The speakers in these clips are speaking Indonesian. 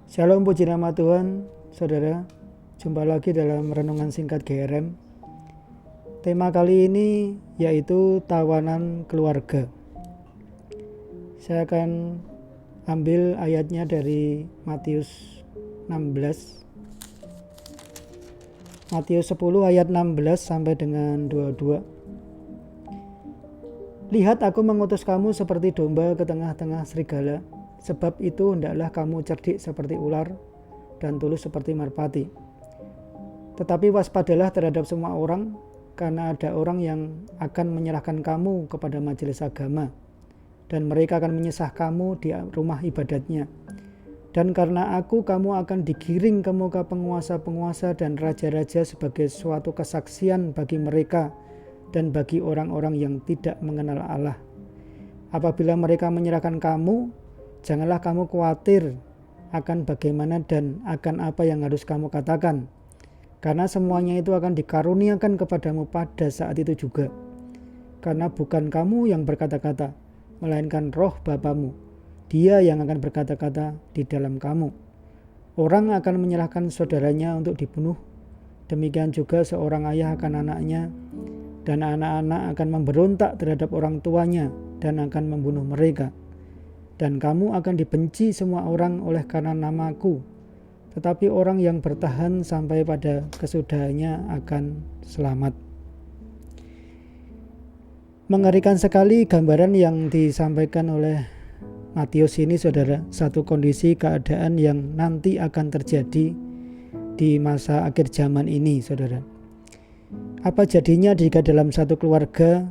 Shalom, puji nama Tuhan, saudara. Jumpa lagi dalam renungan singkat GRM. Tema kali ini yaitu tawanan keluarga. Saya akan ambil ayatnya dari Matius 16. Matius 10 ayat 16 sampai dengan 22. Lihat, aku mengutus kamu seperti domba ke tengah-tengah serigala. Sebab itu hendaklah kamu cerdik seperti ular dan tulus seperti merpati. Tetapi waspadalah terhadap semua orang, karena ada orang yang akan menyerahkan kamu kepada majelis agama, dan mereka akan menyesah kamu di rumah ibadatnya. Dan karena aku, kamu akan digiring ke muka penguasa-penguasa dan raja-raja sebagai suatu kesaksian bagi mereka dan bagi orang-orang yang tidak mengenal Allah. Apabila mereka menyerahkan kamu, janganlah kamu khawatir akan bagaimana dan akan apa yang harus kamu katakan, karena semuanya itu akan dikaruniakan kepadamu pada saat itu juga. Karena bukan kamu yang berkata-kata, melainkan roh Bapamu, Dia yang akan berkata-kata di dalam kamu. Orang akan menyerahkan saudaranya untuk dibunuh, demikian juga seorang ayah akan anaknya, dan anak-anak akan memberontak terhadap orang tuanya dan akan membunuh mereka. Dan kamu akan dibenci semua orang oleh karena namaku, tetapi orang yang bertahan sampai pada kesudahannya akan selamat. Mengerikan sekali gambaran yang disampaikan oleh Matius ini, saudara. Satu kondisi keadaan yang nanti akan terjadi di masa akhir zaman ini, saudara. Apa jadinya jika dalam satu keluarga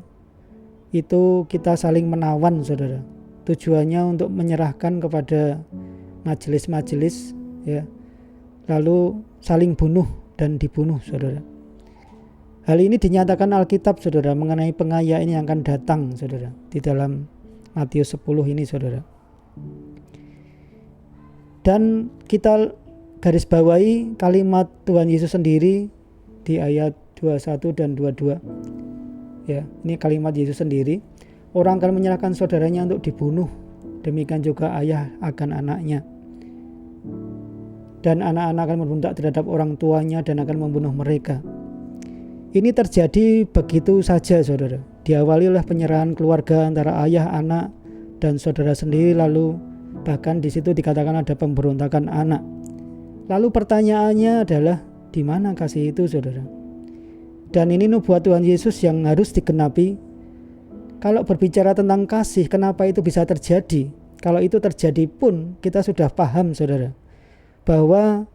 itu kita saling menawan, saudara? Tujuannya untuk menyerahkan kepada majelis-majelis, ya, lalu saling bunuh dan dibunuh, saudara. Hal ini dinyatakan Alkitab, saudara, mengenai pengayaan yang akan datang, saudara, di dalam Matius 10 ini, saudara. Dan kita garis bawahi kalimat Tuhan Yesus sendiri di ayat 21 dan 22. Ya, ini kalimat Yesus sendiri. Orang akan menyerahkan saudaranya untuk dibunuh, demikian juga ayah akan anaknya. Dan anak-anak akan memberontak terhadap orang tuanya dan akan membunuh mereka. Ini terjadi begitu saja, saudara. Diawali oleh penyerahan keluarga antara ayah, anak, dan saudara sendiri, lalu bahkan di situ dikatakan ada pemberontakan anak. Lalu pertanyaannya adalah, di mana kasih itu, saudara? Dan ini nubuat Tuhan Yesus yang harus digenapi. Kalau berbicara tentang kasih, kenapa itu bisa terjadi? Kalau itu terjadi pun kita sudah paham, saudara, bahwa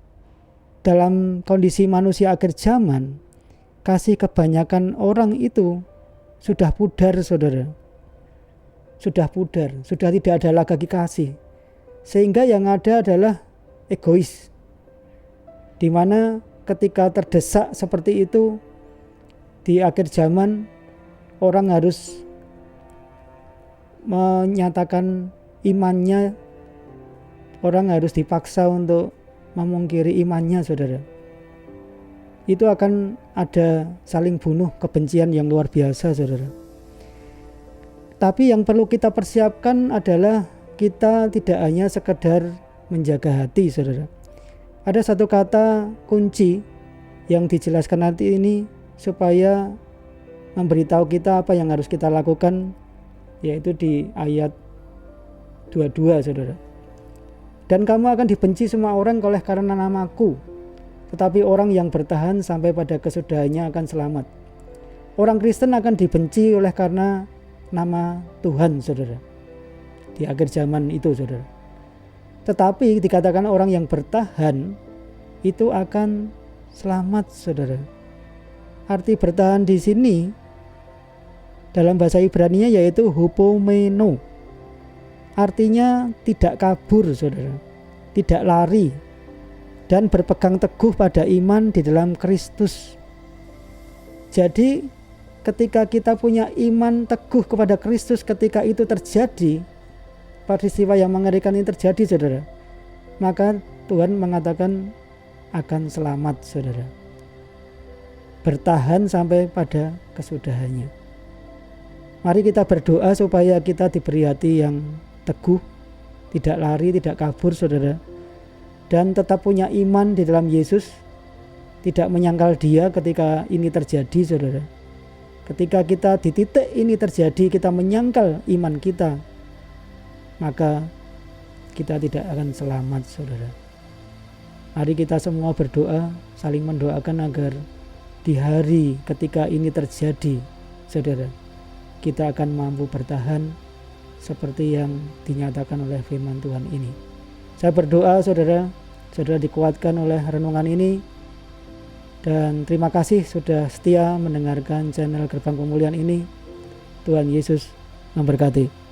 dalam kondisi manusia akhir zaman, kasih kebanyakan orang itu sudah pudar, saudara. Sudah pudar, sudah tidak ada lagi kasih. Sehingga yang ada adalah egois. Di mana ketika terdesak seperti itu di akhir zaman, orang harus menyatakan imannya, orang harus dipaksa untuk memungkiri imannya, saudara. Itu akan ada saling bunuh, kebencian yang luar biasa, saudara. Tapi yang perlu kita persiapkan adalah kita tidak hanya sekedar menjaga hati, saudara. Ada satu kata kunci yang dijelaskan nanti ini supaya memberitahu kita apa yang harus kita lakukan, yaitu di ayat 22, saudara. Dan kamu akan dibenci semua orang oleh karena namaku, tetapi orang yang bertahan sampai pada kesudahannya akan selamat. Orang Kristen akan dibenci oleh karena nama Tuhan, saudara, di akhir zaman itu, saudara. Tetapi dikatakan orang yang bertahan itu akan selamat, saudara. Arti bertahan di sini dalam bahasa Ibrani-nya yaitu hupomeno. Artinya tidak kabur, saudara, tidak lari, dan berpegang teguh pada iman di dalam Kristus. Jadi ketika kita punya iman teguh kepada Kristus, ketika itu terjadi, peristiwa yang mengerikan ini terjadi, saudara, maka Tuhan mengatakan akan selamat, saudara. Bertahan sampai pada kesudahannya. Mari kita berdoa supaya kita diberi hati yang teguh, tidak lari, tidak kabur, saudara. dan tetap punya iman di dalam Yesus, tidak menyangkal Dia ketika ini terjadi, saudara. Ketika kita di titik ini terjadi, kita menyangkal iman kita, maka kita tidak akan selamat, saudara. Mari kita semua berdoa, saling mendoakan agar di hari ketika ini terjadi, saudara, kita akan mampu bertahan seperti yang dinyatakan oleh firman Tuhan ini. Saya berdoa saudara dikuatkan oleh renungan ini, dan terima kasih sudah setia mendengarkan channel Gerbang Pemulihan ini. Tuhan Yesus memberkati.